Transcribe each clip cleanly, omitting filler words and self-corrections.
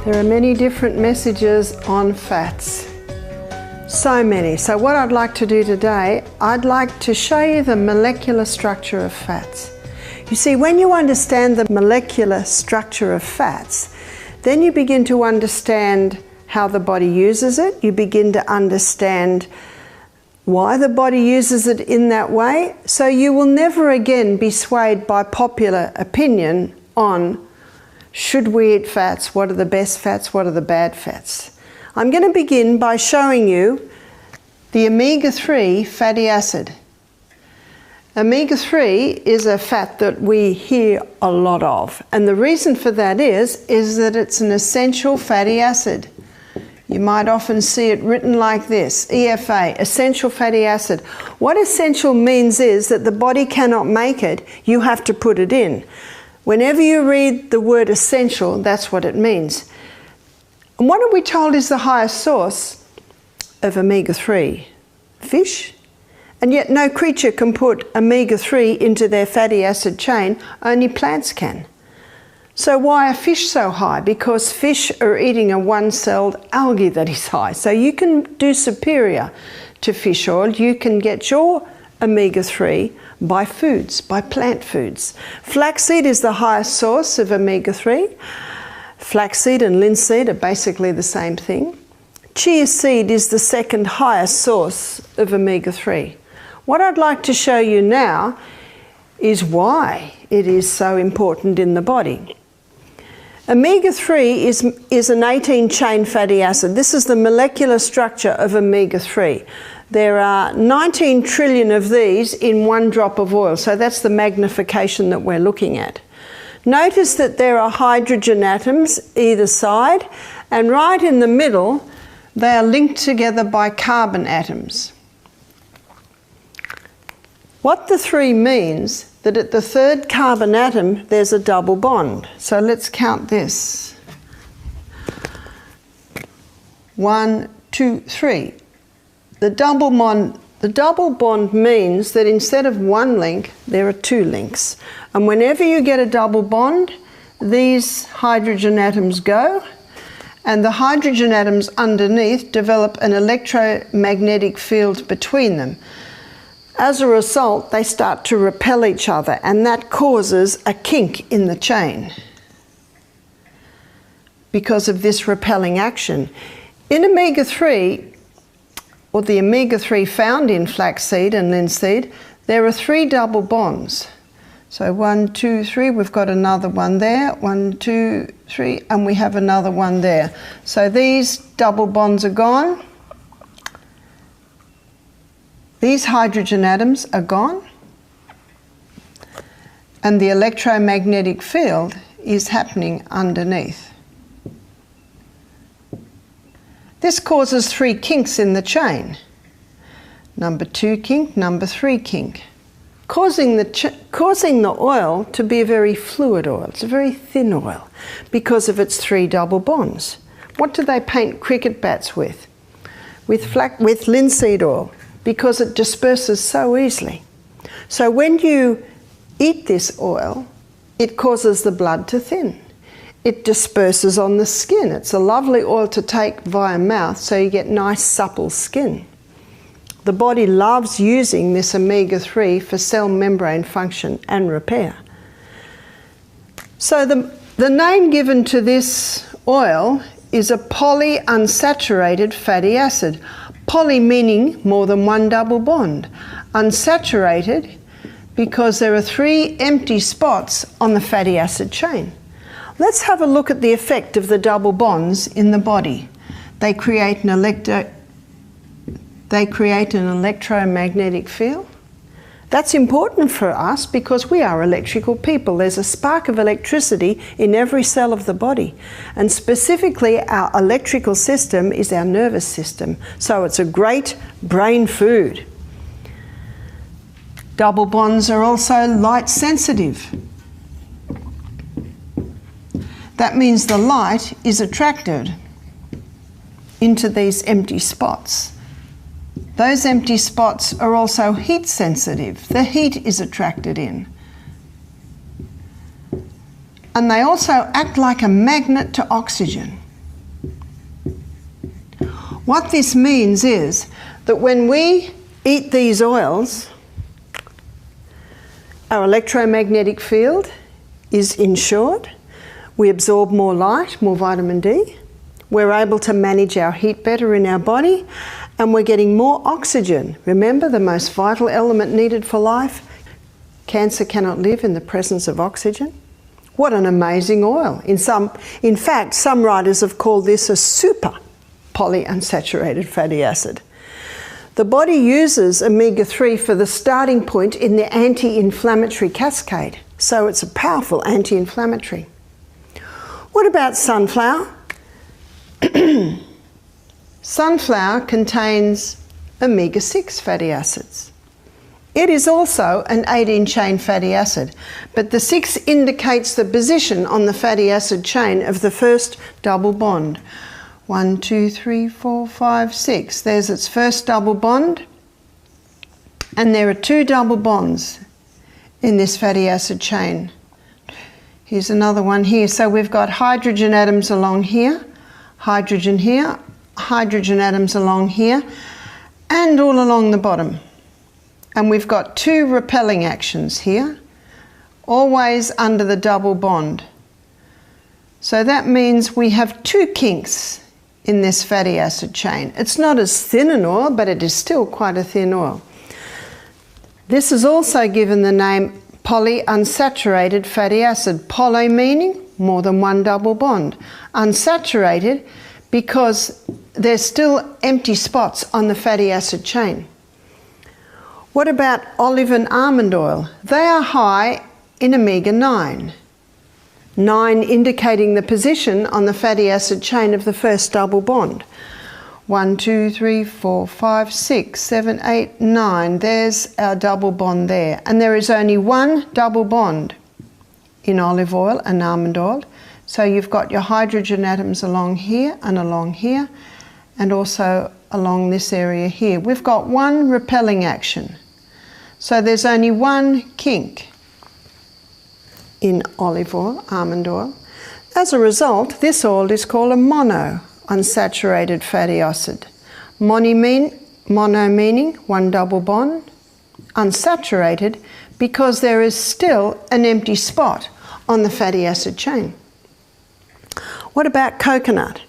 There are many different messages on fats. So many. So what I'd like to do today, I'd like to show you the molecular structure of fats. You see, when you understand the molecular structure of fats, then you begin to understand how the body uses it. You begin to understand why the body uses it in that way. So you will never again be swayed by popular opinion on should we eat fats, what are the best fats, what are the bad fats. I'm going to begin by showing you the omega-3 fatty acid. Omega-3 is a fat that we hear a lot of, and the reason for that is that it's an essential fatty acid. You might often see it written like this, EFA, essential fatty acid. What essential means is that the body cannot make it, you have to put it in. Whenever you read the word essential, that's what it means. And what are we told is the highest source of omega-3? Fish. And yet no creature can put omega-3 into their fatty acid chain, only plants can. So why are fish so high? Because fish are eating a one-celled algae that is high. So you can do superior to fish oil. You can get your omega-3 by foods, by plant foods. Flaxseed is the highest source of omega-3. Flaxseed and linseed are basically the same thing. Chia seed is the second highest source of omega-3. What I'd like to show you now is why it is so important in the body. Omega-3 is an 18-chain fatty acid. This is the molecular structure of omega-3. There are 19 trillion of these in one drop of oil, so that's the magnification that we're looking at. Notice that there are hydrogen atoms either side, and right in the middle they are linked together by carbon atoms. What the 3 means that at the third carbon atom there's a double bond. So let's count this. 1, 2, 3. The double bond means that instead of one link, there are 2 links. And whenever you get a double bond, these hydrogen atoms go, and the hydrogen atoms underneath develop an electromagnetic field between them. As a result, they start to repel each other, and that causes a kink in the chain because of this repelling action. In omega-3, or the omega-3 found in flaxseed and linseed, there are 3 double bonds. So 1, 2, 3, we've got another one there, 1, 2, 3, and we have another one there. So these double bonds are gone. These hydrogen atoms are gone. And the electromagnetic field is happening underneath. This causes 3 kinks in the chain. Number 2 kink, number 3 kink. Causing the oil to be a very fluid oil. It's a very thin oil because of its 3 double bonds. What do they paint cricket bats with? With linseed oil, because it disperses so easily. So when you eat this oil, it causes the blood to thin. It disperses on the skin. It's a lovely oil to take via mouth, so you get nice supple skin. The body loves using this omega-3 for cell membrane function and repair. So the name given to this oil is a polyunsaturated fatty acid. Poly meaning more than one double bond. Unsaturated because there are 3 empty spots on the fatty acid chain. Let's have a look at the effect of the double bonds in the body. They create an electromagnetic field. That's important for us because we are electrical people. There's a spark of electricity in every cell of the body. And specifically, our electrical system is our nervous system. So it's a great brain food. Double bonds are also light sensitive. That means the light is attracted into these empty spots. Those empty spots are also heat sensitive. The heat is attracted in. And they also act like a magnet to oxygen. What this means is that when we eat these oils, our electromagnetic field is ensured, we absorb more light, more vitamin D, we're able to manage our heat better in our body, and we're getting more oxygen. Remember, the most vital element needed for life? Cancer cannot live in the presence of oxygen. What an amazing oil. In fact, some writers have called this a super polyunsaturated fatty acid. The body uses omega-3 for the starting point in the anti-inflammatory cascade, so it's a powerful anti-inflammatory. What about sunflower? Sunflower contains omega-6 fatty acids. It is also an 18-chain fatty acid, but the 6 indicates the position on the fatty acid chain of the first double bond. 1, 2, 3, 4, 5, 6. There's its first double bond, and there are 2 double bonds in this fatty acid chain. Here's another one here. So we've got hydrogen atoms along here, hydrogen here, hydrogen atoms along here, and all along the bottom. And we've got 2 repelling actions here, always under the double bond. So that means we have 2 kinks in this fatty acid chain. It's not as thin an oil, but it is still quite a thin oil. This is also given the name polyunsaturated fatty acid. Poly meaning more than 1 double bond. Unsaturated because there's still empty spots on the fatty acid chain. What about olive and almond oil? They are high in omega-9. 9 indicating the position on the fatty acid chain of the first double bond. 1, 2, 3, 4, 5, 6, 7, 8, 9. There's our double bond there. And there is only 1 double bond in olive oil and almond oil. So you've got your hydrogen atoms along here, and also along this area here. We've got 1 repelling action. So there's only 1 kink in olive oil, almond oil. As a result, this oil is called a monounsaturated fatty acid. Mono meaning 1 double bond, unsaturated because there is still an empty spot on the fatty acid chain. What about coconut?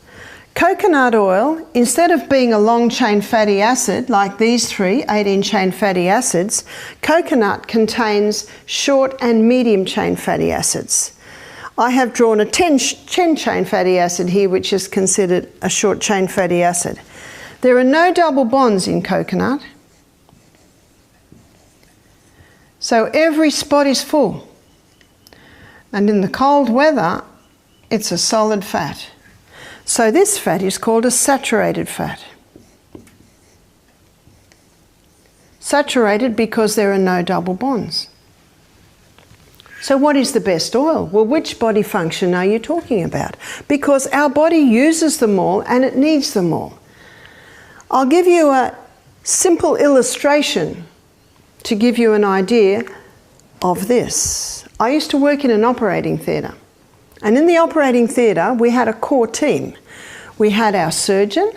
Coconut oil, instead of being a long-chain fatty acid like these 3 18-chain fatty acids, coconut contains short and medium-chain fatty acids. I have drawn a 10-chain fatty acid here, which is considered a short-chain fatty acid. There are no double bonds in coconut, so every spot is full. And in the cold weather, it's a solid fat. So this fat is called a saturated fat. Saturated because there are no double bonds. So what is the best oil? Well, which body function are you talking about? Because our body uses them all and it needs them all. I'll give you a simple illustration to give you an idea of this. I used to work in an operating theatre. And in the operating theatre, we had a core team. We had our surgeon,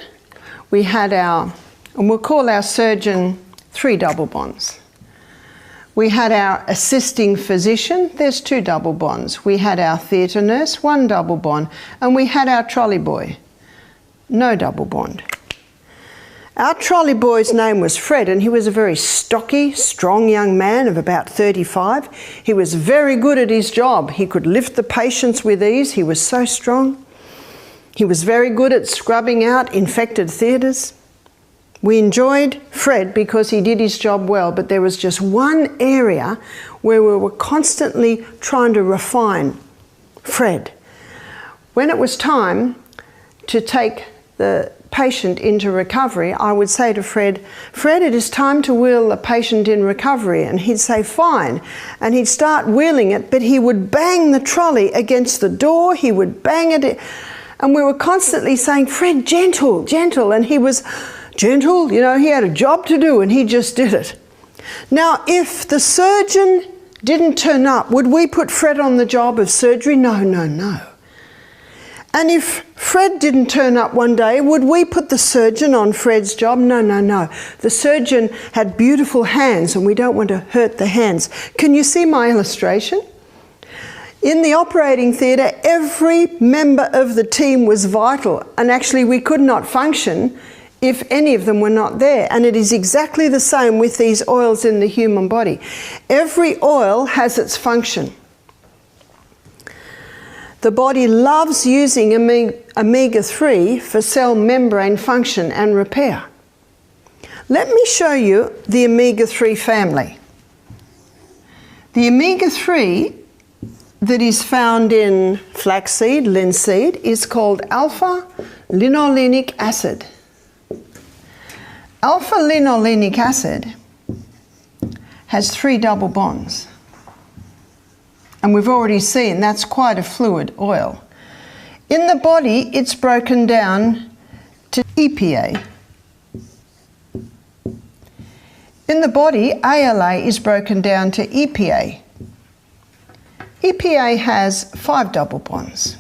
we had and we'll call our surgeon 3 double bonds. We had our assisting physician, there's 2 double bonds. We had our theatre nurse, 1 double bond. And we had our trolley boy, no double bond. Our trolley boy's name was Fred, and he was a very stocky, strong young man of about 35. He was very good at his job. He could lift the patients with ease. He was so strong. He was very good at scrubbing out infected theatres. We enjoyed Fred because he did his job well, but there was just one area where we were constantly trying to refine Fred. When it was time to take the patient into recovery, I would say to Fred, "Fred, it is time to wheel the patient in recovery." And he'd say, "Fine." And he'd start wheeling it, but he would bang the trolley against the door, he would bang it. And we were constantly saying, "Fred, gentle, gentle." And he was gentle, you know, he had a job to do and he just did it. Now, if the surgeon didn't turn up, would we put Fred on the job of surgery? No, no, no. And if Fred didn't turn up one day, would we put the surgeon on Fred's job? No, no, no. The surgeon had beautiful hands and we don't want to hurt the hands. Can you see my illustration? In the operating theatre, every member of the team was vital, and actually we could not function if any of them were not there. And it is exactly the same with these oils in the human body. Every oil has its function. The body loves using omega-3 for cell membrane function and repair. Let me show you the omega-3 family. The omega-3 that is found in flaxseed, linseed, is called alpha-linolenic acid. Alpha-linolenic acid has 3 double bonds. And we've already seen that's quite a fluid oil. In the body, it's broken down to EPA. In the body, ALA is broken down to EPA. EPA has 5 double bonds.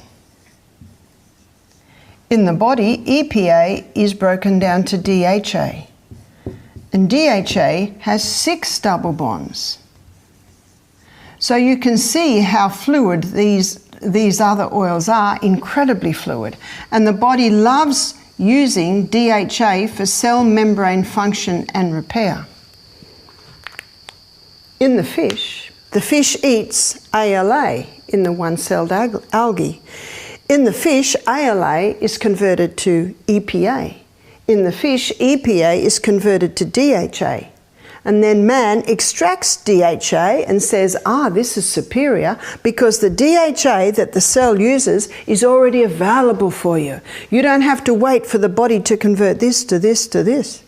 In the body, EPA is broken down to DHA. And DHA has 6 double bonds. So you can see how fluid these other oils are, incredibly fluid. And the body loves using DHA for cell membrane function and repair. In the fish eats ALA in the one-celled algae. In the fish, ALA is converted to EPA. In the fish, EPA is converted to DHA. And then man extracts DHA and says, this is superior because the DHA that the cell uses is already available for you. You don't have to wait for the body to convert this to this to this.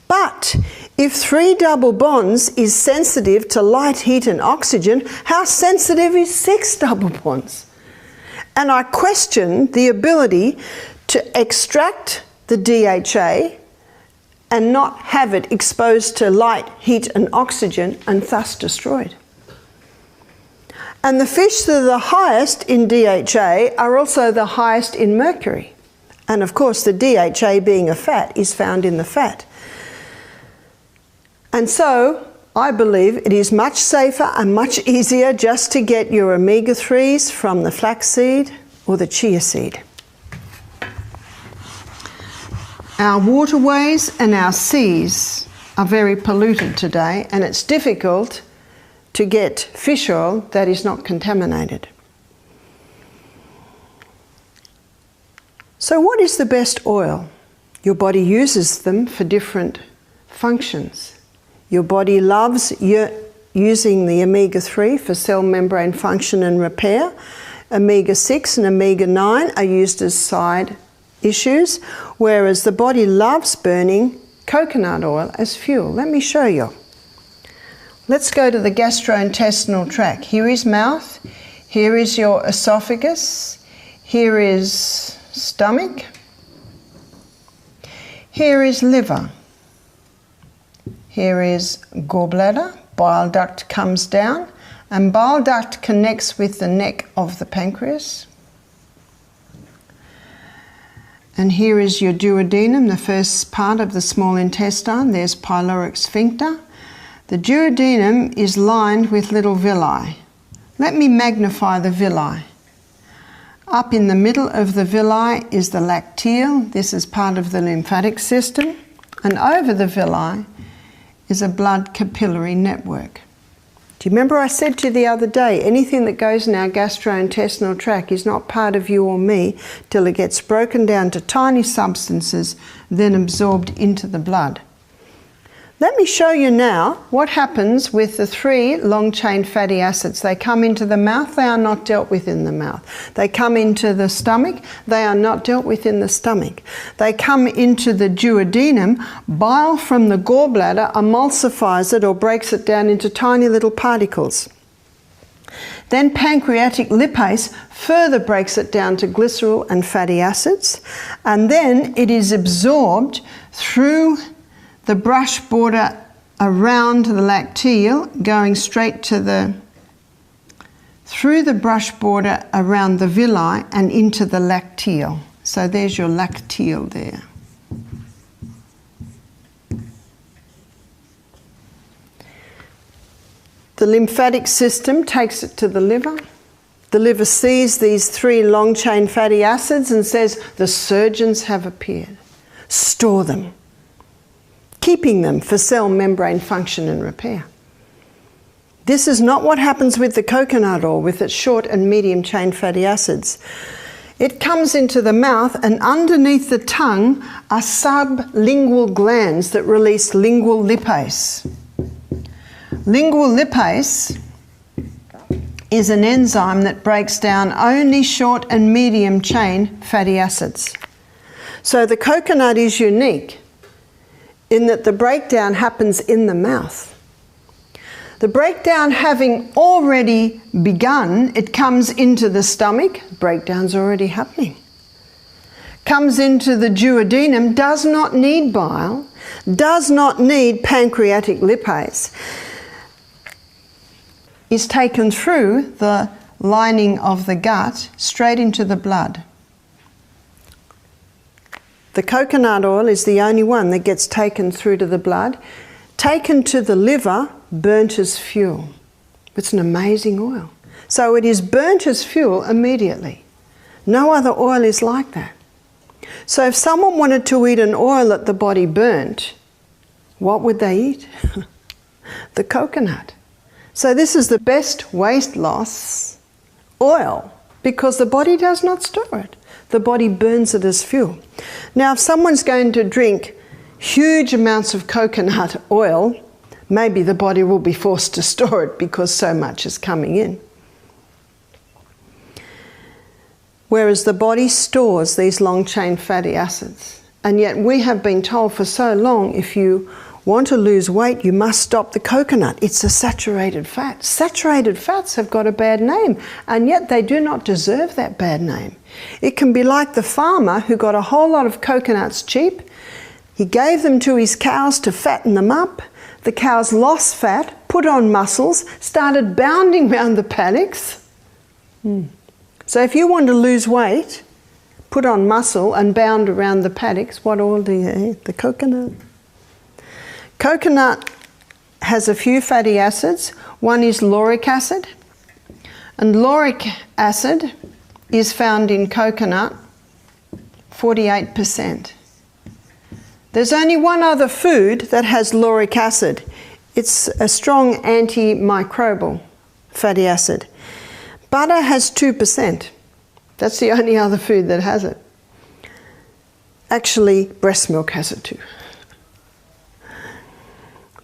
But if 3 double bonds is sensitive to light, heat and oxygen, how sensitive is 6 double bonds? And I question the ability to extract the DHA and not have it exposed to light, heat and oxygen and thus destroyed. And the fish that are the highest in DHA are also the highest in mercury. And of course the DHA, being a fat, is found in the fat. And so I believe it is much safer and much easier just to get your omega-3s from the flaxseed or the chia seed. Our waterways and our seas are very polluted today, and it's difficult to get fish oil that is not contaminated. So what is the best oil? Your body uses them for different functions. Your body loves using the omega-3 for cell membrane function and repair. Omega-6 and omega-9 are used as side issues, whereas the body loves burning coconut oil as fuel. Let me show you. Let's go to the gastrointestinal tract. Here is mouth, here is your esophagus, here is stomach, here is liver, here is gallbladder, bile duct comes down, and bile duct connects with the neck of the pancreas. And here is your duodenum, the first part of the small intestine. There's pyloric sphincter. The duodenum is lined with little villi. Let me magnify the villi. Up in the middle of the villi is the lacteal. This is part of the lymphatic system. And over the villi is a blood capillary network. Do you remember I said to you the other day, anything that goes in our gastrointestinal tract is not part of you or me till it gets broken down to tiny substances, then absorbed into the blood. Let me show you now what happens with the 3 long-chain fatty acids. They come into the mouth, they are not dealt with in the mouth. They come into the stomach, they are not dealt with in the stomach. They come into the duodenum, bile from the gallbladder emulsifies it or breaks it down into tiny little particles. Then pancreatic lipase further breaks it down to glycerol and fatty acids, and then it is absorbed through the brush border around the lacteal, going straight to the through the brush border around the villi and into the lacteal. So there's your lacteal there. The lymphatic system takes it to the liver. The liver sees these 3 long-chain fatty acids and says, the surgeons have appeared. Store them, keeping them for cell membrane function and repair. This is not what happens with the coconut oil with its short and medium-chain fatty acids. It comes into the mouth, and underneath the tongue are sublingual glands that release lingual lipase. Lingual lipase is an enzyme that breaks down only short and medium chain fatty acids. So the coconut is unique in that the breakdown happens in the mouth. The breakdown having already begun, it comes into the stomach, breakdown's already happening. Comes into the duodenum, does not need bile, does not need pancreatic lipase, is taken through the lining of the gut straight into the blood. The coconut oil is the only one that gets taken through to the blood, taken to the liver, burnt as fuel. It's an amazing oil. So it is burnt as fuel immediately. No other oil is like that. So if someone wanted to eat an oil that the body burnt, what would they eat? The coconut. So this is the best weight loss oil because the body does not store it. The body burns it as fuel. Now, if someone's going to drink huge amounts of coconut oil, maybe the body will be forced to store it because so much is coming in. Whereas the body stores these long-chain fatty acids. And yet we have been told for so long, if you want to lose weight, you must stop the coconut. It's a saturated fat. Saturated fats have got a bad name, and yet they do not deserve that bad name. It can be like the farmer who got a whole lot of coconuts cheap. He gave them to his cows to fatten them up. The cows lost fat, put on muscles, started bounding around the paddocks. So if you want to lose weight, put on muscle and bound around the paddocks, what oil do you eat? The coconut. Coconut has a few fatty acids. One is lauric acid. And lauric acid is found in coconut, 48%. There's only one other food that has lauric acid. It's a strong antimicrobial fatty acid. Butter has 2%. That's the only other food that has it. Actually, breast milk has it too.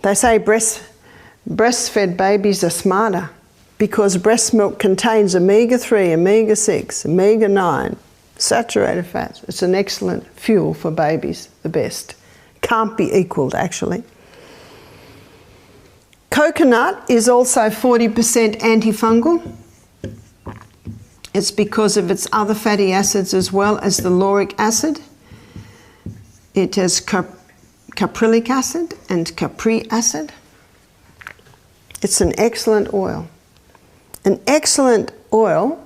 They say breastfed babies are smarter because breast milk contains omega-3, omega-6, omega-9, saturated fats. It's an excellent fuel for babies, the best. Can't be equalled, actually. Coconut is also 40% antifungal. It's because of its other fatty acids as well as the lauric acid. It has caprylic acid and capri acid. It's an excellent oil. An excellent oil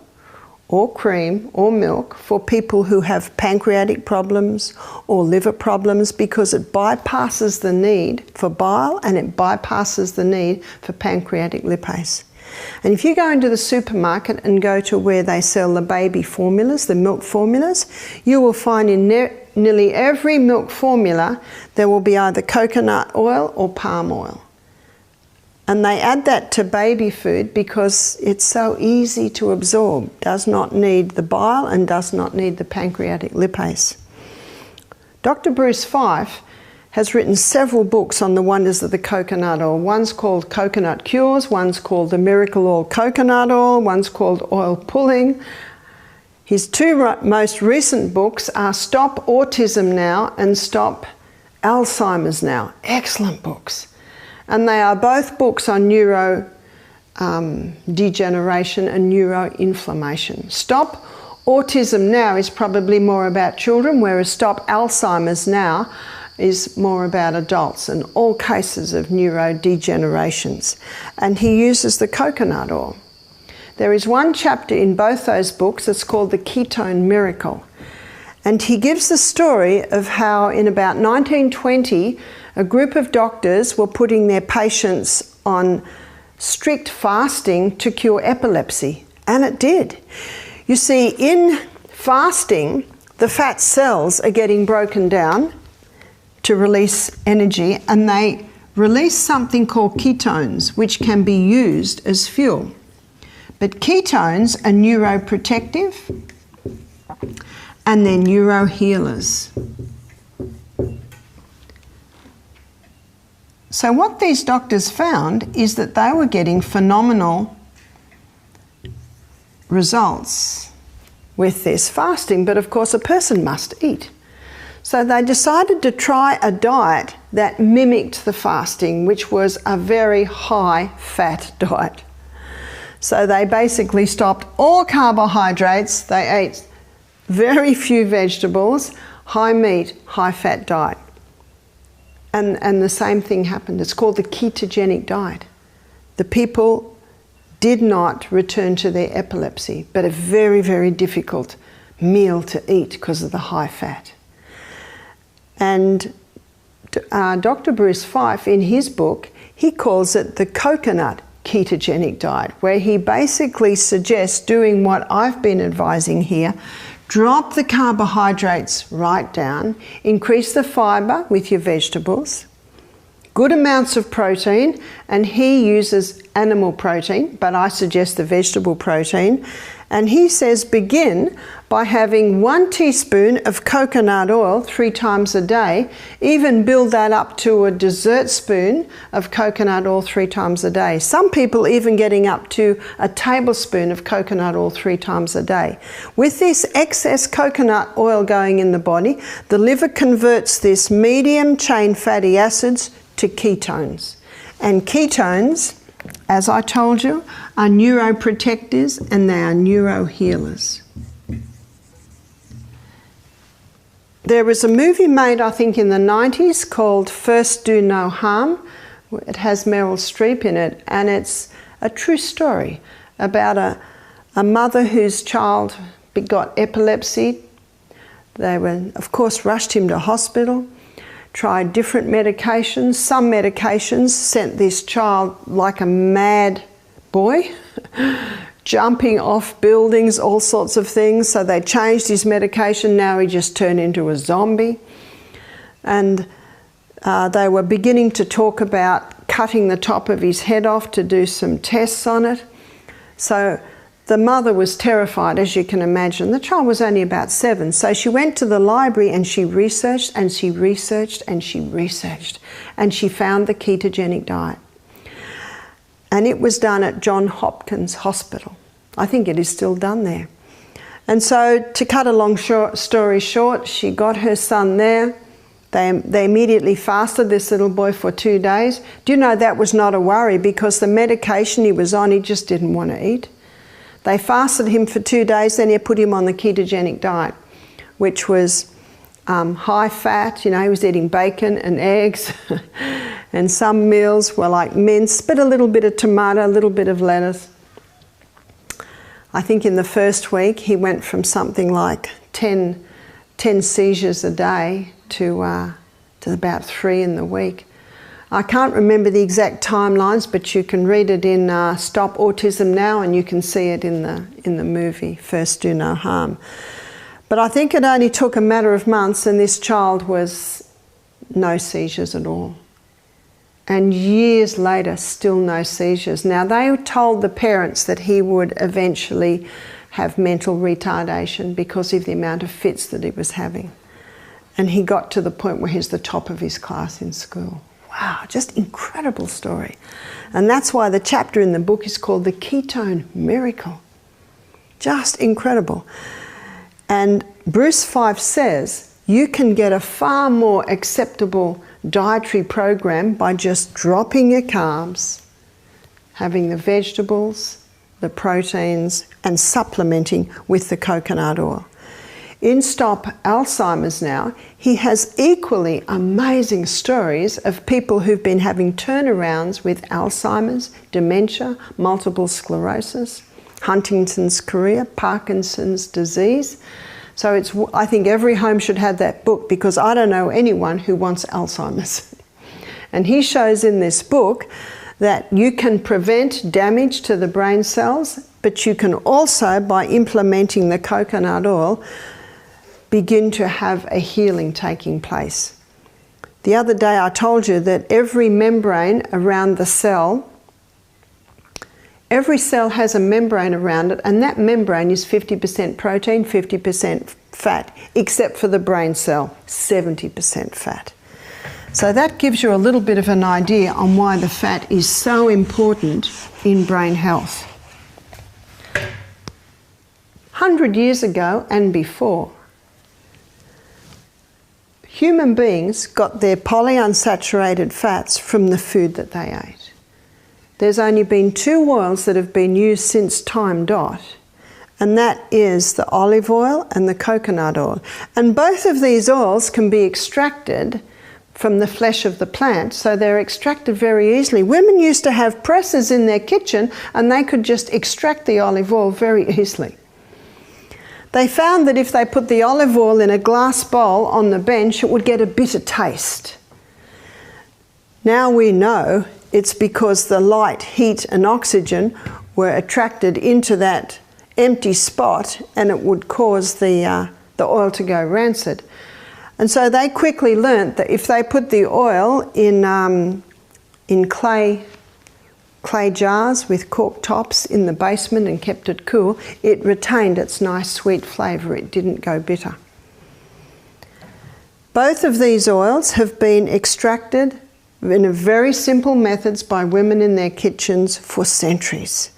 or cream or milk for people who have pancreatic problems or liver problems because it bypasses the need for bile and it bypasses the need for pancreatic lipase. And if you go into the supermarket and go to where they sell the baby formulas, the milk formulas, you will find in nearly every milk formula there will be either coconut oil or palm oil. And they add that to baby food because it's so easy to absorb, does not need the bile and does not need the pancreatic lipase. Dr. Bruce Fife has written several books on the wonders of the coconut oil. One's called Coconut Cures, one's called The Miracle Oil Coconut Oil, one's called Oil Pulling. His two most recent books are Stop Autism Now and Stop Alzheimer's Now. Excellent books. And they are both books on neuro degeneration and neuroinflammation. Stop Autism Now is probably more about children, whereas Stop Alzheimer's Now is more about adults and all cases of neurodegenerations. And he uses the coconut oil. There is one chapter in both those books, it's called The Ketone Miracle. And he gives the story of how in about 1920, a group of doctors were putting their patients on strict fasting to cure epilepsy. And it did. You see, in fasting, the fat cells are getting broken down to release energy, and they release something called ketones, which can be used as fuel. But ketones are neuroprotective and they're neurohealers. So what these doctors found is that they were getting phenomenal results with this fasting, but of course a person must eat. So they decided to try a diet that mimicked the fasting, which was a very high fat diet. So they basically stopped all carbohydrates, they ate very few vegetables, high meat, high fat diet. And the same thing happened. It's called the ketogenic diet. The people did not return to their epilepsy, but a very, very difficult meal to eat because of the high fat. And Dr. Bruce Fife, in his book, he calls it the coconut ketogenic diet, where he basically suggests doing what I've been advising here. Drop the carbohydrates right down, increase the fibre with your vegetables, good amounts of protein, and he uses animal protein, but I suggest the vegetable protein. And he says begin by having 1 teaspoon of coconut oil 3 times a day, even build that up to a dessert spoon of coconut oil 3 times a day. Some people even getting up to a tablespoon of coconut oil 3 times a day. With this excess coconut oil going in the body, the liver converts this medium chain fatty acids to ketones. And ketones, as I told you, are neuroprotectors and they are neurohealers. There was a movie made, I think, in the 90s called First Do No Harm. It has Meryl Streep in it, and it's a true story about a mother whose child got epilepsy. They were, of course, rushed him to hospital, tried different medications. Some medications sent this child like a mad boy, jumping off buildings, all sorts of things. So they changed his medication. Now he just turned into a zombie. And they were beginning to talk about cutting the top of his head off to do some tests on it. So the mother was terrified, as you can imagine. The child was only about 7. So she went to the library and she researched and she researched and she researched. And she found the ketogenic diet. And it was done at Johns Hopkins Hospital. I think it is still done there. And so, to cut a long story short, she got her son there. They immediately fasted this little boy for 2 days. Do you know that was not a worry, because the medication he was on, he just didn't want to eat. They fasted him for 2 days, then they put him on the ketogenic diet, which was high fat. You know, he was eating bacon and eggs. And some meals were like mince, but a little bit of tomato, a little bit of lettuce. I think in the first week he went from something like 10 seizures a day to about 3 in the week. I can't remember the exact timelines, but you can read it in Stop Autism Now, and you can see it in the movie First Do No Harm. But I think it only took a matter of months and this child was no seizures at all. And years later, still no seizures. Now, they told the parents that he would eventually have mental retardation because of the amount of fits that he was having. And he got to the point where he's the top of his class in school. Wow, just incredible story. And that's why the chapter in the book is called The Ketone Miracle. Just incredible. And Bruce Fife says you can get a far more acceptable dietary program by just dropping your carbs, having the vegetables, the proteins, and supplementing with the coconut oil. In Stop Alzheimer's Now, he has equally amazing stories of people who've been having turnarounds with Alzheimer's, dementia, multiple sclerosis. Huntington's chorea, Parkinson's disease. So I think every home should have that book, because I don't know anyone who wants Alzheimer's. And he shows in this book that you can prevent damage to the brain cells, but you can also, by implementing the coconut oil, begin to have a healing taking place. The other day I told you that every membrane around the cell, every cell has a membrane around it, and that membrane is 50% protein, 50% fat, except for the brain cell, 70% fat. So that gives you a little bit of an idea on why the fat is so important in brain health. 100 years ago and before, human beings got their polyunsaturated fats from the food that they ate. There's only been 2 oils that have been used since time dot, and that is the olive oil and the coconut oil. And both of these oils can be extracted from the flesh of the plant, so they're extracted very easily. Women used to have presses in their kitchen and they could just extract the olive oil very easily. They found that if they put the olive oil in a glass bowl on the bench, it would get a bitter taste. Now we know it's because the light, heat and oxygen were attracted into that empty spot, and it would cause the oil to go rancid. And so they quickly learnt that if they put the oil in clay jars with cork tops in the basement and kept it cool, it retained its nice sweet flavour. It didn't go bitter. Both of these oils have been extracted in a very simple methods by women in their kitchens for centuries.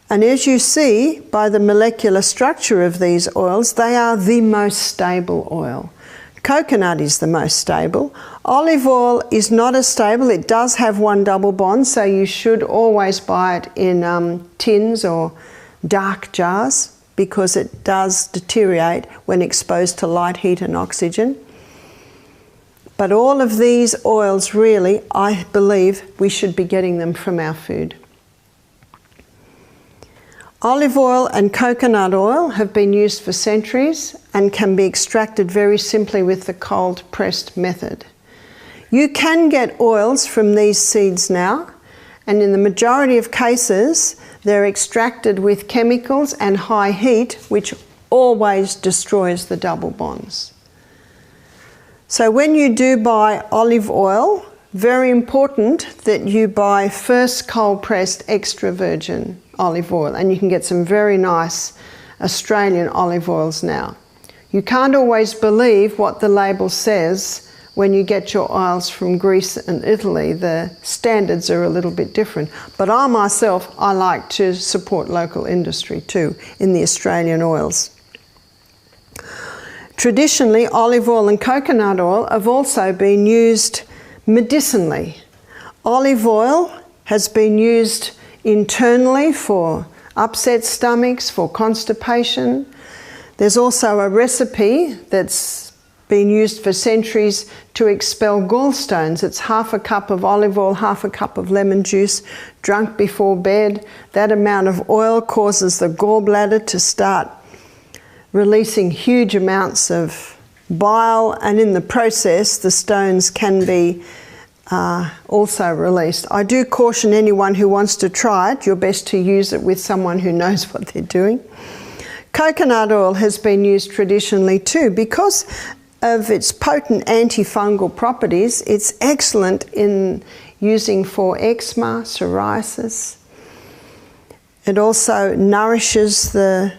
And as you see by the molecular structure of these oils, they are the most stable oil. Coconut is the most stable. Olive oil is not as stable. It does have 1 double bond, so you should always buy it in tins or dark jars, because it does deteriorate when exposed to light, heat and oxygen. But all of these oils, really, I believe we should be getting them from our food. Olive oil and coconut oil have been used for centuries and can be extracted very simply with the cold pressed method. You can get oils from these seeds now, and in the majority of cases they're extracted with chemicals and high heat, which always destroys the double bonds. So when you do buy olive oil, very important that you buy first cold pressed extra virgin olive oil, and you can get some very nice Australian olive oils now. You can't always believe what the label says when you get your oils from Greece and Italy. The standards are a little bit different, but I myself, I like to support local industry too in the Australian oils. Traditionally, olive oil and coconut oil have also been used medicinally. Olive oil has been used internally for upset stomachs, for constipation. There's also a recipe that's been used for centuries to expel gallstones. It's 1/2 cup of olive oil, 1/2 cup of lemon juice, drunk before bed. That amount of oil causes the gallbladder to start releasing huge amounts of bile, and in the process the stones can be also released. I do caution anyone who wants to try it, you're best to use it with someone who knows what they're doing. Coconut oil has been used traditionally too. Because of its potent antifungal properties, it's excellent in using for eczema, psoriasis. It also nourishes the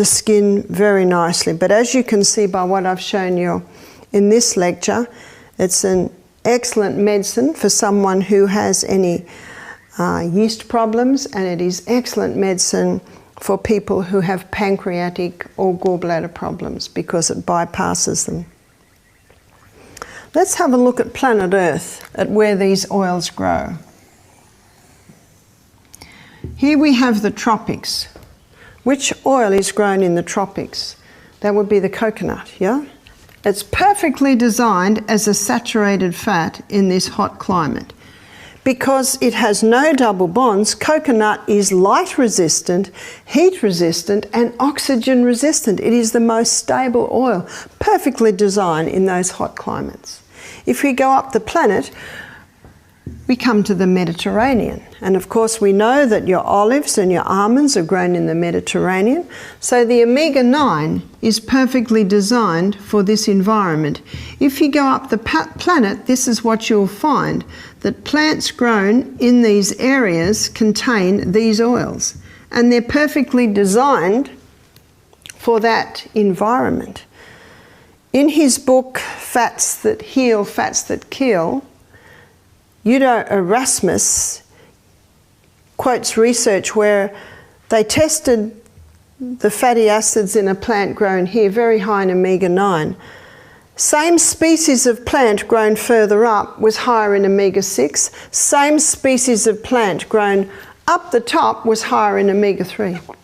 skin very nicely. But as you can see by what I've shown you in this lecture, it's an excellent medicine for someone who has any yeast problems, and it is excellent medicine for people who have pancreatic or gallbladder problems because it bypasses them. Let's have a look at planet Earth, at where these oils grow. Here we have the tropics. Which oil is grown in the tropics? That would be the coconut, yeah? It's perfectly designed as a saturated fat in this hot climate, Because it has no double bonds, coconut is light resistant, heat resistant and oxygen resistant. It is the most stable oil, perfectly designed in those hot climates. If we go up the planet, we come to the Mediterranean. And of course we know that your olives and your almonds are grown in the Mediterranean. So the omega-9 is perfectly designed for this environment. If you go up the planet, this is what you'll find, that plants grown in these areas contain these oils. And they're perfectly designed for that environment. In his book, Fats That Heal, Fats That Kill, Udo Erasmus quotes research where they tested the fatty acids in a plant grown here, very high in omega-9. Same species of plant grown further up was higher in omega-6. Same species of plant grown up the top was higher in omega-3.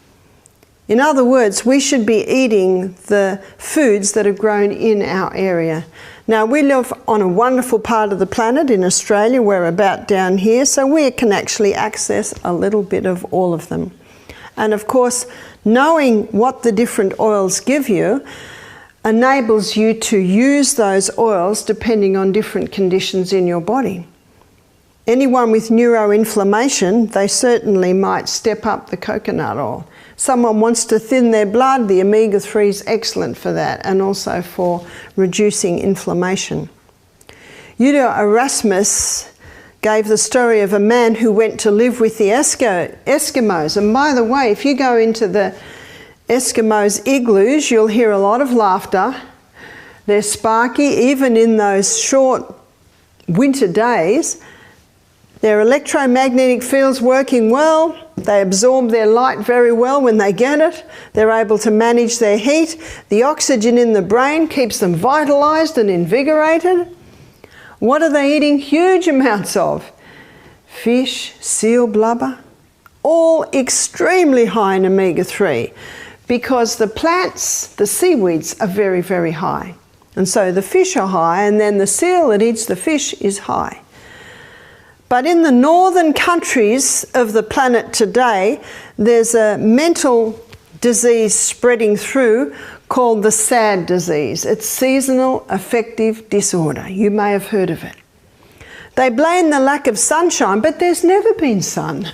In other words, we should be eating the foods that are grown in our area. Now, we live on a wonderful part of the planet in Australia. We're about down here, so we can actually access a little bit of all of them. And of course, knowing what the different oils give you enables you to use those oils depending on different conditions in your body. Anyone with neuroinflammation, they certainly might step up the coconut oil. Someone wants to thin their blood, the omega-3 is excellent for that and also for reducing inflammation. Udo Erasmus gave the story of a man who went to live with the Eskimos. And by the way, if you go into the Eskimos' igloos, you'll hear a lot of laughter. They're sparky, even in those short winter days. Their electromagnetic field's working well. They absorb their light very well when they get it. They're able to manage their heat. The oxygen in the brain keeps them vitalized and invigorated. What are they eating huge amounts of? Fish, seal blubber, all extremely high in omega-3 because the plants, the seaweeds, are very, very high. And so the fish are high, and then the seal that eats the fish is high. But in the northern countries of the planet today, there's a mental disease spreading through called the SAD disease. It's seasonal affective disorder. You may have heard of it. They blame the lack of sunshine, but there's never been sun.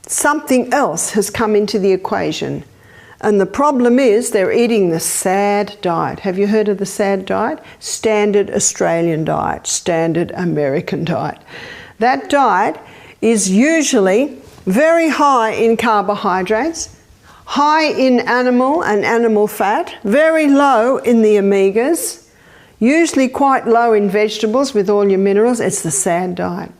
Something else has come into the equation. And the problem is they're eating the SAD diet. Have you heard of the SAD diet? Standard Australian diet, standard American diet. That diet is usually very high in carbohydrates, high in animal and animal fat, very low in the omegas, usually quite low in vegetables with all your minerals. It's the SAD diet.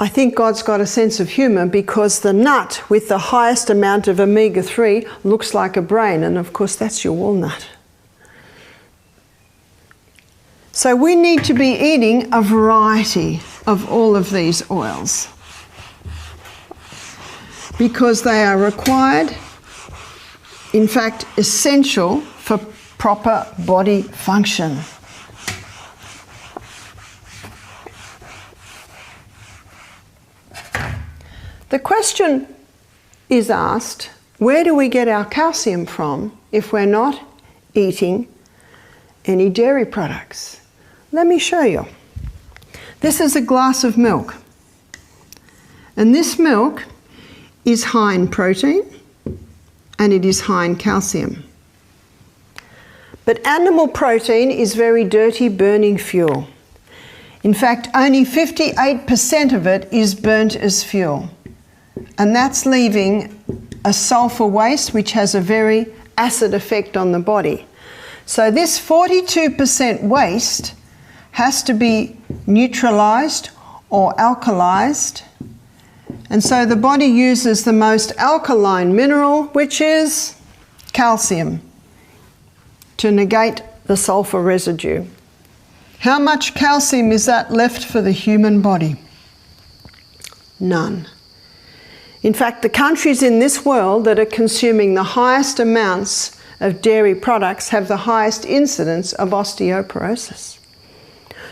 I think God's got a sense of humour because the nut with the highest amount of omega-3 looks like a brain, and of course that's your walnut. So we need to be eating a variety of all of these oils because they are required, in fact essential for proper body function. The question is asked, where do we get our calcium from if we're not eating any dairy products? Let me show you. This is a glass of milk. And this milk is high in protein and it is high in calcium. But animal protein is very dirty burning fuel. In fact, only 58% of it is burnt as fuel. And that's leaving a sulfur waste which has a very acid effect on the body. So this 42% waste has to be neutralized or alkalized. And so the body uses the most alkaline mineral, which is calcium, to negate the sulfur residue. How much calcium is that left for the human body? None. In fact, the countries in this world that are consuming the highest amounts of dairy products have the highest incidence of osteoporosis.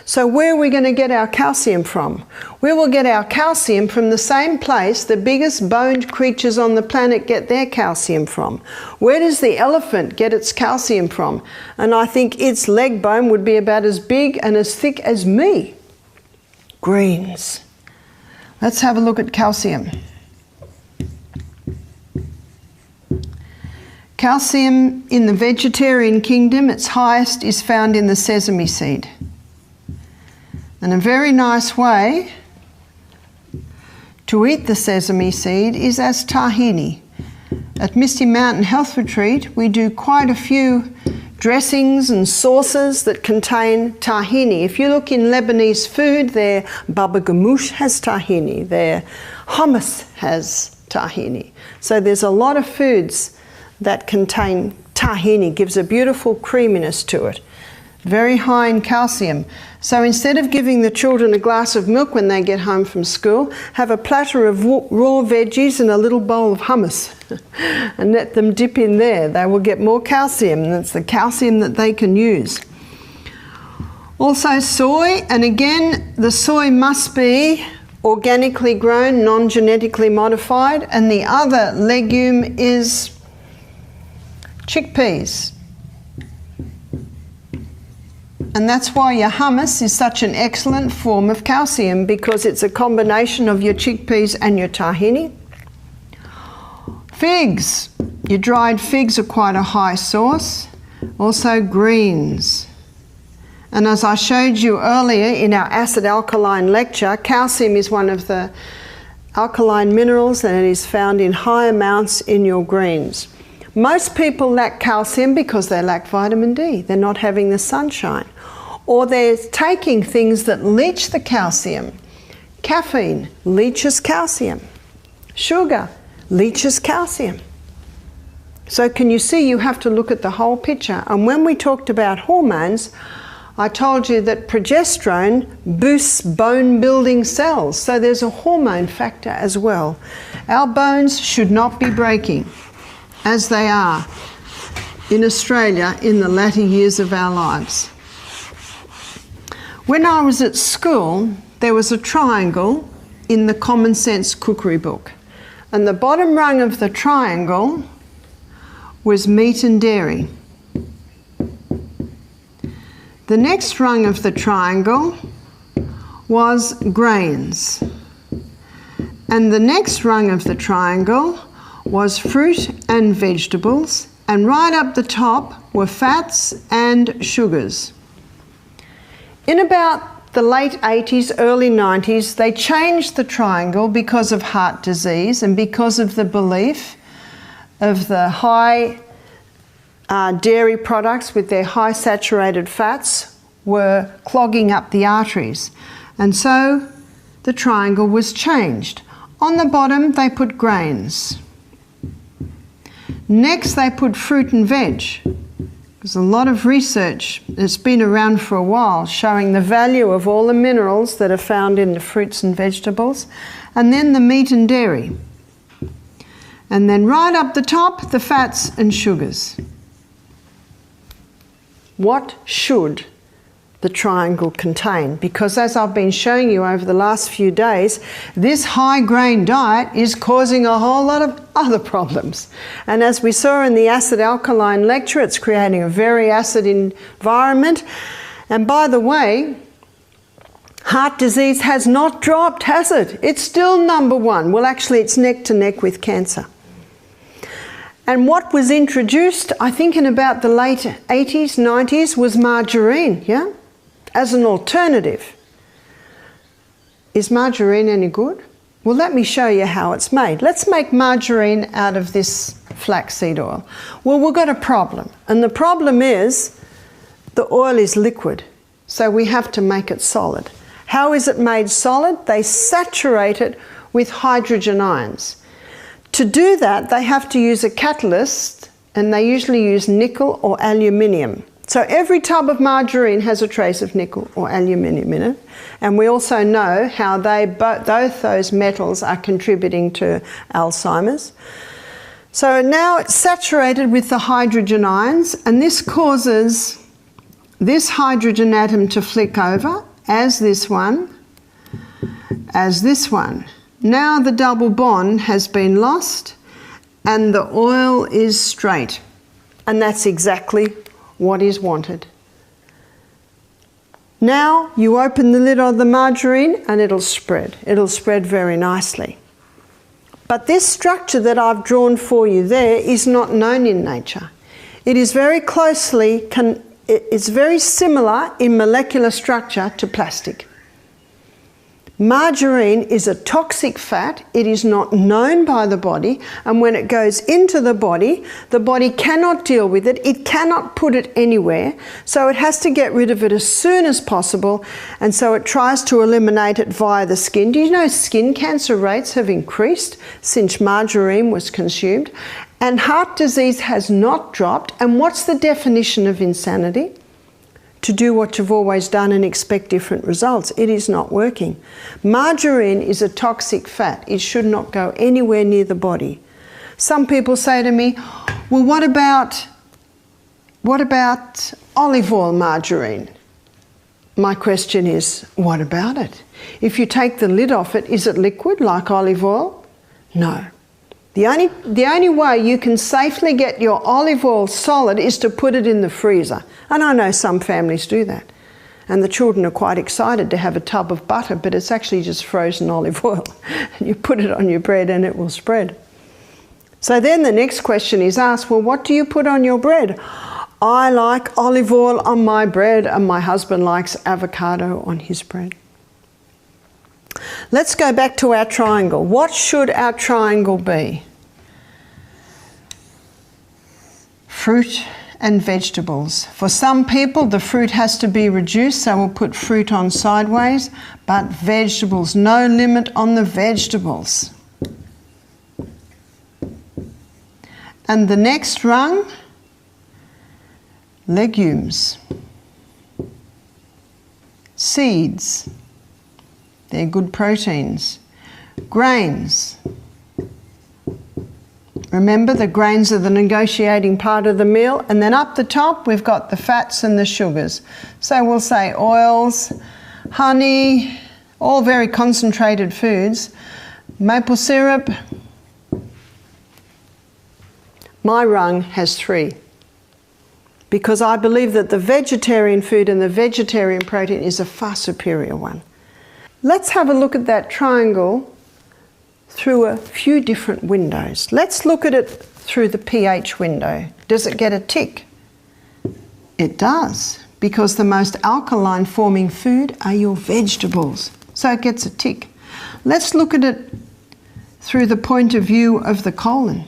So where are we going to get our calcium from? We will get our calcium from the same place the biggest boned creatures on the planet get their calcium from. Where does the elephant get its calcium from? And I think its leg bone would be about as big and as thick as me. Greens. Let's have a look at calcium. Calcium in the vegetarian kingdom, its highest is found in the sesame seed. And a very nice way to eat the sesame seed is as tahini. At Misty Mountain Health Retreat, we do quite a few dressings and sauces that contain tahini. If you look in Lebanese food, their baba ganoush has tahini, their hummus has tahini. So there's a lot of foods that contain tahini, gives a beautiful creaminess to it. Very high in calcium. So instead of giving the children a glass of milk when they get home from school, have a platter of raw veggies and a little bowl of hummus and let them dip in there. They will get more calcium. That's the calcium that they can use. Also soy, and again the soy must be organically grown, non-genetically modified, and the other legume is chickpeas. And that's why your hummus is such an excellent form of calcium, because it's a combination of your chickpeas and your tahini. Figs. Your dried figs are quite a high source. Also greens. And as I showed you earlier in our acid alkaline lecture, calcium is one of the alkaline minerals, and it is found in high amounts in your greens. Most people lack calcium because they lack vitamin D. They're not having the sunshine. Or they're taking things that leach the calcium. Caffeine leaches calcium. Sugar leaches calcium. So can you see, you have to look at the whole picture. And when we talked about hormones, I told you that progesterone boosts bone building cells. So there's a hormone factor as well. Our bones should not be breaking, as they are in Australia in the latter years of our lives. When I was at school, there was a triangle in the Common Sense Cookery book, and the bottom rung of the triangle was meat and dairy. The next rung of the triangle was grains, and the next rung of the triangle was fruit and vegetables, and right up the top were fats and sugars. In about the late 80s, early 90s, they changed the triangle because of heart disease and because of the belief of the high dairy products with their high saturated fats were clogging up the arteries. And so the triangle was changed. On the bottom they put grains. Next they put fruit and veg. There's a lot of research that's been around for a while showing the value of all the minerals that are found in the fruits and vegetables. And then the meat and dairy. And then right up the top, the fats and sugars. What should the triangle contain? Because as I've been showing you over the last few days, this high grain diet is causing a whole lot of other problems. And as we saw in the acid alkaline lecture, it's creating a very acid environment. And by the way, heart disease has not dropped, has it? It's still number one. Well, actually, it's neck to neck with cancer. And what was introduced, I think in about the late 80s, 90s, was margarine, yeah? As an alternative. Is margarine any good? Well, let me show you how it's made. Let's make margarine out of this flaxseed oil. Well, we've got a problem. And the problem is the oil is liquid. So we have to make it solid. How is it made solid? They saturate it with hydrogen ions. To do that, they have to use a catalyst, and they usually use nickel or aluminium. So every tub of margarine has a trace of nickel or aluminium in it, and we also know how both those metals are contributing to Alzheimer's. So now it's saturated with the hydrogen ions, and this causes this hydrogen atom to flick over, as this one, as this one. Now the double bond has been lost and the oil is straight. And that's exactly what is wanted. Now you open the lid of the margarine and it'll spread. It'll spread very nicely. But this structure that I've drawn for you there is not known in nature. It is very closely, it's very similar in molecular structure to plastic. Margarine is a toxic fat. It is not known by the body, and when it goes into the body cannot deal with it. It cannot put it anywhere, so it has to get rid of it as soon as possible, and so it tries to eliminate it via the skin. Do you know skin cancer rates have increased since margarine was consumed? And heart disease has not dropped. And what's the definition of insanity? To do what you've always done and expect different results. It is not working. Margarine is a toxic fat. It should not go anywhere near the body. Some people say to me, well, what about olive oil margarine? My question is, what about it? If you take the lid off it, is it liquid like olive oil? No. The only way you can safely get your olive oil solid is to put it in the freezer. And I know some families do that. And the children are quite excited to have a tub of butter, but it's actually just frozen olive oil. And you put it on your bread and it will spread. So then the next question is asked, well, what do you put on your bread? I like olive oil on my bread and my husband likes avocado on his bread. Let's go back to our triangle. What should our triangle be? Fruit and vegetables. For some people, the fruit has to be reduced, so we'll put fruit on sideways, but vegetables, no limit on the vegetables. And the next rung, legumes, seeds. They're good proteins. Grains. Remember, the grains are the negotiating part of the meal. And then up the top, we've got the fats and the sugars. So we'll say oils, honey, all very concentrated foods. Maple syrup. My rung has 3. Because I believe that the vegetarian food and the vegetarian protein is a far superior one. Let's have a look at that triangle through a few different windows. Let's look at it through the pH window. Does it get a tick? It does, because the most alkaline forming food are your vegetables. So it gets a tick. Let's look at it through the point of view of the colon.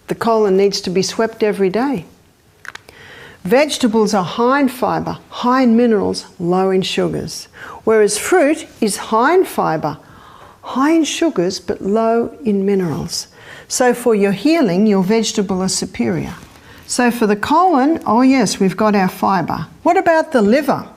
The colon needs to be swept every day. Vegetables are high in fibre, high in minerals, low in sugars. Whereas fruit is high in fibre, high in sugars, but low in minerals. So for your healing, your vegetable is superior. So for the colon, oh yes, we've got our fibre. What about the liver?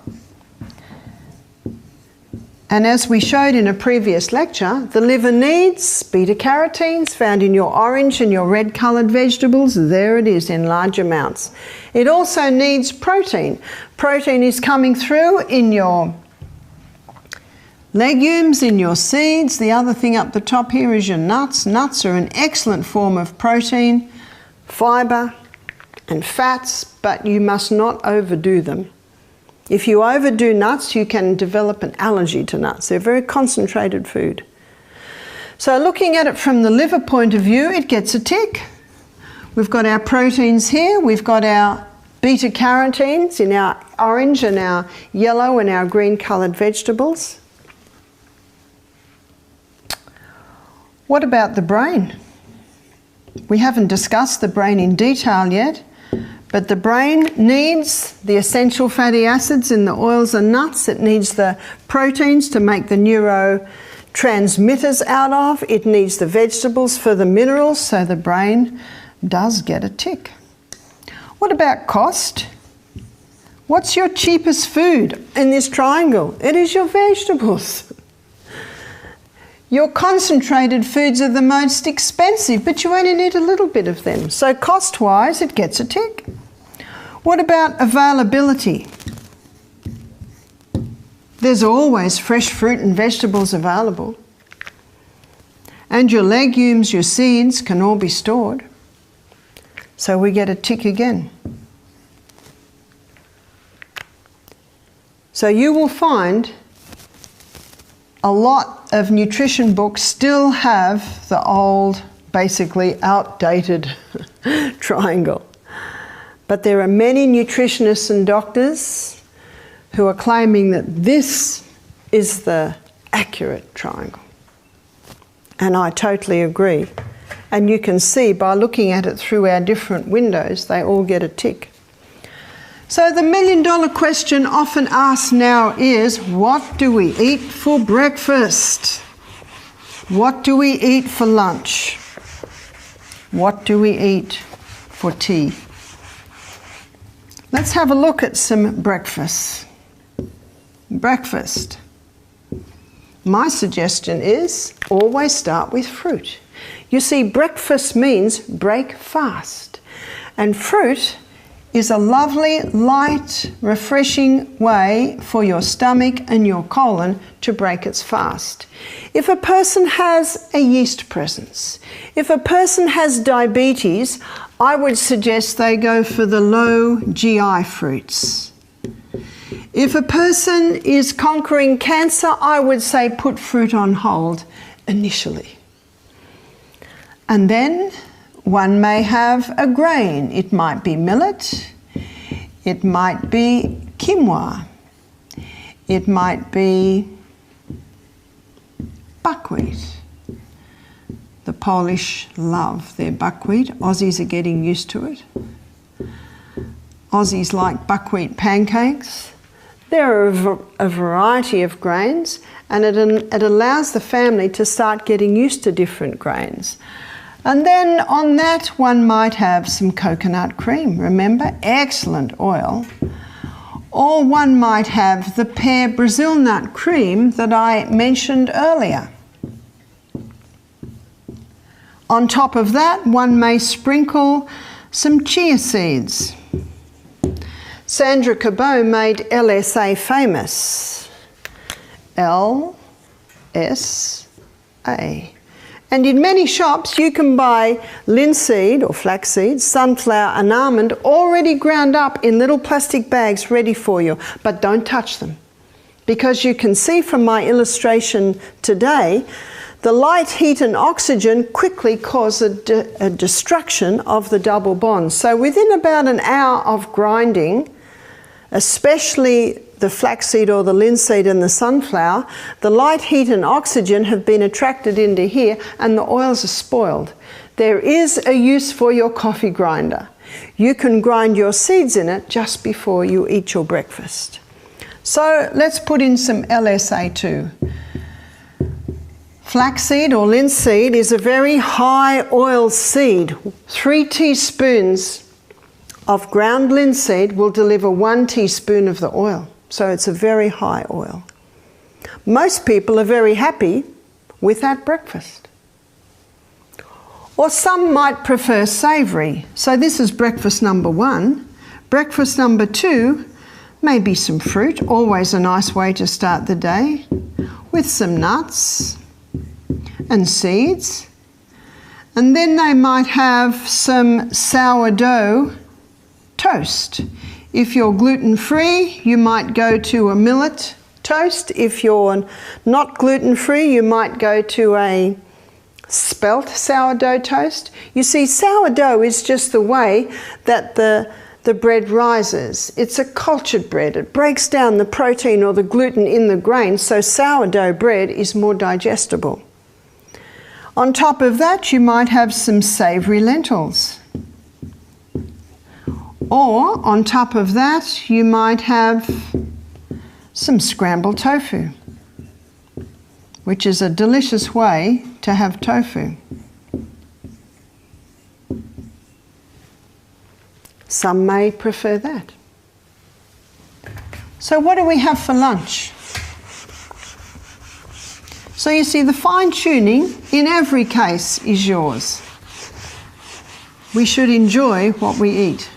And as we showed in a previous lecture, the liver needs beta-carotenes found in your orange and your red coloured vegetables. There it is in large amounts. It also needs protein. Protein is coming through in your legumes, in your seeds. The other thing up the top here is your nuts. Nuts are an excellent form of protein, fibre and fats, but you must not overdo them. If you overdo nuts, you can develop an allergy to nuts. They're very concentrated food. So looking at it from the liver point of view, it gets a tick. We've got our proteins here. We've got our beta-carotenes in our orange and our yellow and our green coloured vegetables. What about the brain? We haven't discussed the brain in detail yet. But the brain needs the essential fatty acids in the oils and nuts. It needs the proteins to make the neurotransmitters out of. It needs the vegetables for the minerals, so the brain does get a tick. What about cost? What's your cheapest food in this triangle? It is your vegetables. Your concentrated foods are the most expensive, but you only need a little bit of them. So cost-wise, it gets a tick. What about availability? There's always fresh fruit and vegetables available. And your legumes, your seeds can all be stored. So we get a tick again. So you will find a lot of nutrition books still have the old, basically outdated triangle. But there are many nutritionists and doctors who are claiming that this is the accurate triangle. And I totally agree. And you can see by looking at it through our different windows, they all get a tick. So the million-dollar question often asked now is, what do we eat for breakfast? What do we eat for lunch? What do we eat for tea? Let's have a look at some breakfast. Breakfast. My suggestion is always start with fruit. You see, breakfast means break fast. And fruit is a lovely, light, refreshing way for your stomach and your colon to break its fast. If a person has a yeast presence, if a person has diabetes, I would suggest they go for the low GI fruits. If a person is conquering cancer, I would say put fruit on hold initially. And then one may have a grain. It might be millet, it might be quinoa, it might be buckwheat. The Polish love their buckwheat. Aussies are getting used to it. Aussies like buckwheat pancakes. There are a variety of grains, and it allows the family to start getting used to different grains. And then on that, one might have some coconut cream. Remember, excellent oil. Or one might have the pear Brazil nut cream that I mentioned earlier. On top of that, one may sprinkle some chia seeds. Sandra Cabot made LSA famous. LSA. And in many shops you can buy linseed or flaxseed, sunflower and almond already ground up in little plastic bags ready for you, but don't touch them. Because you can see from my illustration today, the light, heat and oxygen quickly cause a destruction of the double bonds. So within about an hour of grinding, especially the flaxseed or the linseed and the sunflower, the light, heat and oxygen have been attracted into here and the oils are spoiled. There is a use for your coffee grinder. You can grind your seeds in it just before you eat your breakfast. So let's put in some LSA too. Flaxseed or linseed is a very high oil seed. 3 teaspoons of ground linseed will deliver 1 teaspoon of the oil. So it's a very high oil. Most people are very happy with that breakfast. Or some might prefer savoury. So this is breakfast number 1. Breakfast number 2, maybe some fruit, always a nice way to start the day, with some nuts and seeds. And then they might have some sourdough toast. If you're gluten-free, you might go to a millet toast. If you're not gluten-free, you might go to a spelt sourdough toast. You see, sourdough is just the way that the bread rises. It's a cultured bread. It breaks down the protein or the gluten in the grain, so sourdough bread is more digestible. On top of that, you might have some savoury lentils. Or on top of that, you might have some scrambled tofu, which is a delicious way to have tofu. Some may prefer that. So what do we have for lunch? So you see, the fine-tuning in every case is yours. We should enjoy what we eat.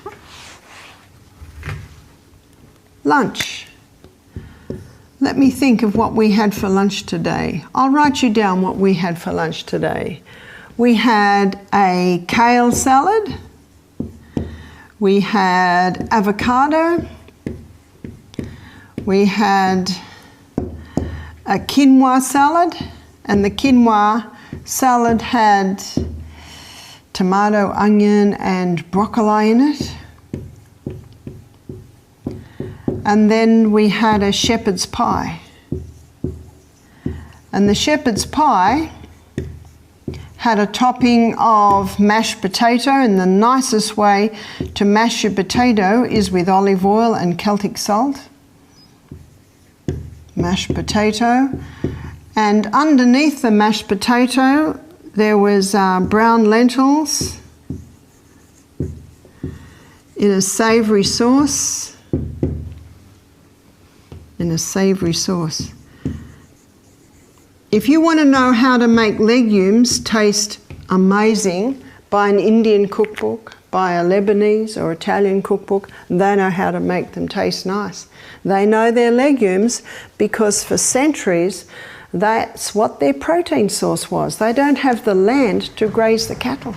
Lunch. Let me think of what we had for lunch today. I'll write you down what we had for lunch today. We had a kale salad. We had avocado. We had a quinoa salad, and the quinoa salad had tomato, onion, and broccoli in it. And then we had a shepherd's pie. And the shepherd's pie had a topping of mashed potato, and the nicest way to mash your potato is with olive oil and Celtic salt. Mashed potato. And underneath the mashed potato there was brown lentils in a savoury sauce. If you want to know how to make legumes taste amazing, buy an Indian cookbook, buy a Lebanese or Italian cookbook. They know how to make them taste nice. They know their legumes because for centuries that's what their protein source was. They don't have the land to graze the cattle.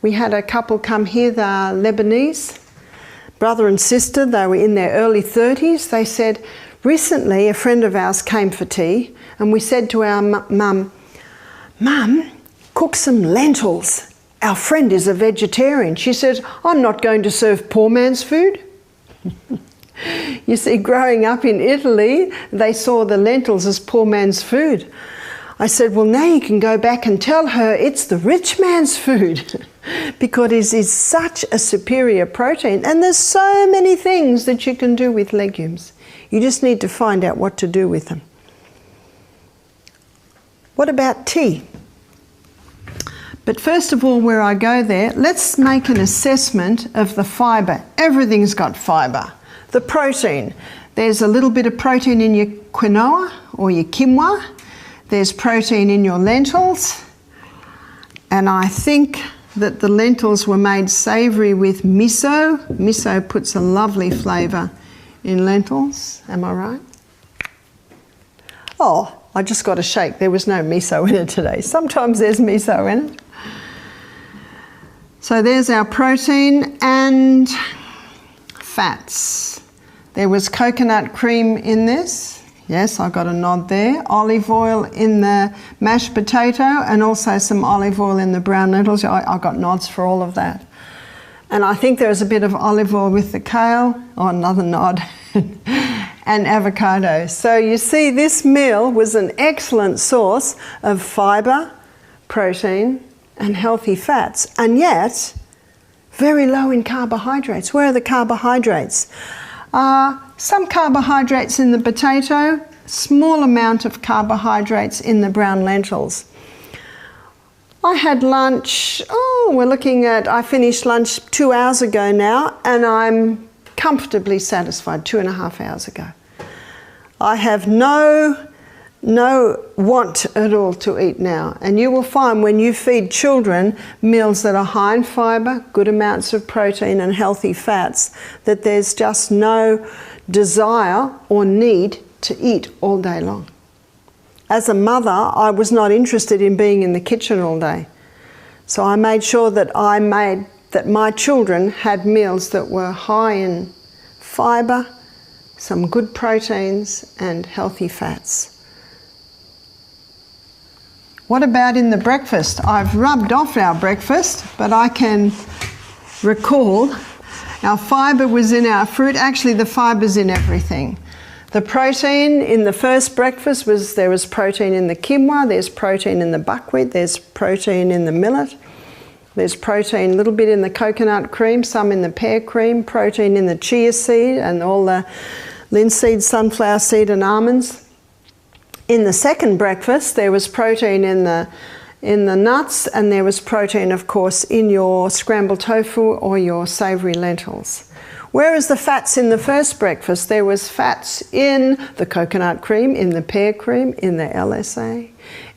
We had a couple come here, they're Lebanese, brother and sister. They were in their early 30s. They said, recently a friend of ours came for tea, and we said to our mum, "Mum, cook some lentils. Our friend is a vegetarian." She said, "I'm not going to serve poor man's food." You see, growing up in Italy, they saw the lentils as poor man's food. I said, well, now you can go back and tell her it's the rich man's food because it is such a superior protein, and there's so many things that you can do with legumes. You just need to find out what to do with them. What about tea? But first of all, where I go there, let's make an assessment of the fibre. Everything's got fibre. The protein. There's a little bit of protein in your quinoa or your quinoa. There's protein in your lentils. And I think that the lentils were made savoury with miso. Miso puts a lovely flavour in lentils. Am I right? Oh, I just got a shake. There was no miso in it today. Sometimes there's miso in it. So there's our protein and fats. There was coconut cream in this. Yes, I got a nod there. Olive oil in the mashed potato, and also some olive oil in the brown lentils. I got nods for all of that. And I think there's a bit of olive oil with the kale. Oh, another nod. And avocado. So you see, this meal was an excellent source of fibre, protein, and healthy fats, and yet very low in carbohydrates. Where are the carbohydrates? Some carbohydrates in the potato, small amount of carbohydrates in the brown lentils. I had lunch, I finished lunch 2 hours ago now, and I'm comfortably satisfied 2.5 hours ago. I have no want at all to eat now. And you will find when you feed children meals that are high in fibre, good amounts of protein and healthy fats, that there's just no desire or need to eat all day long. As a mother, I was not interested in being in the kitchen all day. So I made sure that my children had meals that were high in fibre, some good proteins and healthy fats. What about in the breakfast? I've rubbed off our breakfast, but I can recall our fibre was in our fruit. Actually, the fibre's in everything. The protein in the first breakfast there was protein in the quinoa, there's protein in the buckwheat, there's protein in the millet, there's protein a little bit in the coconut cream, some in the pear cream, protein in the chia seed and all the linseed, sunflower seed and almonds. In the second breakfast, there was protein in the nuts, and there was protein, of course, in your scrambled tofu or your savoury lentils. Whereas the fats in the first breakfast, there was fats in the coconut cream, in the pear cream, in the LSA,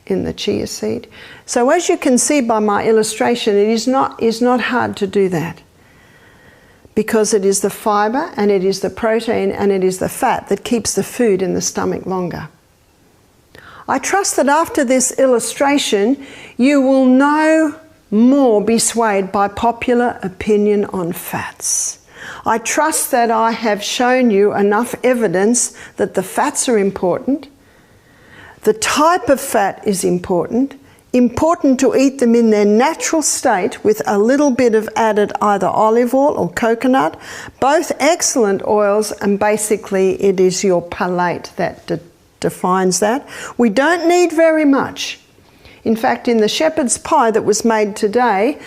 in the chia seed. So as you can see by my illustration, it is not hard to do that. because it is the fibre and it is the protein and it is the fat that keeps the food in the stomach longer. I trust that after this illustration, you will no more be swayed by popular opinion on fats. I trust that I have shown you enough evidence that the fats are important, the type of fat is important to eat them in their natural state with a little bit of added either olive oil or coconut, both excellent oils, and basically it is your palate that defines that. We don't need very much. In fact, in the shepherd's pie that was made today,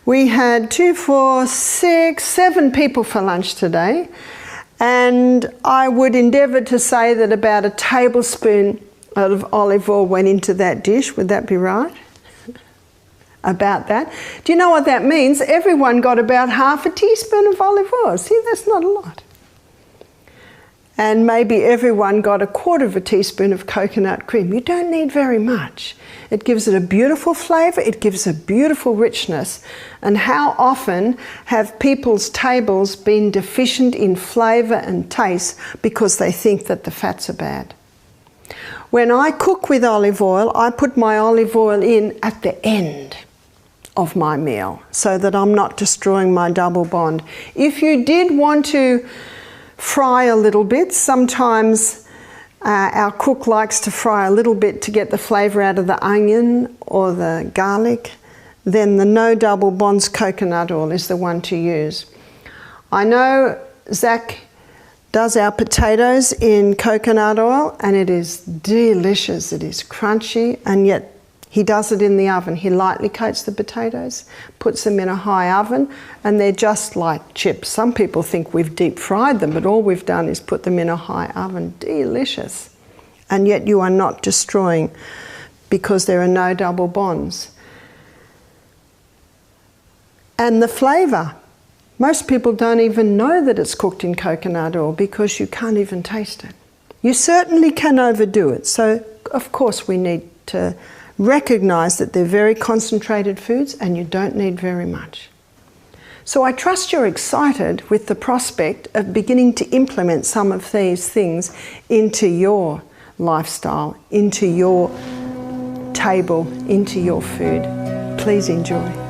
we had 2, 4, 6, 7 people for lunch today, and I would endeavour to say that about a tablespoon of olive oil went into that dish. Would that be right? About that. Do you know what that means? Everyone got about half a teaspoon of olive oil. See, that's not a lot. And maybe everyone got a quarter of a teaspoon of coconut cream. You don't need very much. It gives it a beautiful flavour, it gives a beautiful richness. And how often have people's tables been deficient in flavour and taste because they think that the fats are bad? When I cook with olive oil, I put my olive oil in at the end of my meal so that I'm not destroying my double bond. If you did want to fry a little bit, sometimes our cook likes to fry a little bit to get the flavour out of the onion or the garlic, then the no double bonds coconut oil is the one to use. I know Zach does our potatoes in coconut oil and it is delicious, it is crunchy, and yet he does it in the oven. He lightly coats the potatoes, puts them in a high oven, and they're just like chips. Some people think we've deep fried them, but all we've done is put them in a high oven. Delicious. And yet you are not destroying because there are no double bonds. And the flavour. Most people don't even know that it's cooked in coconut oil because you can't even taste it. You certainly can overdo it. So, of course, we need to recognise that they're very concentrated foods and you don't need very much. So I trust you're excited with the prospect of beginning to implement some of these things into your lifestyle, into your table, into your food. Please enjoy.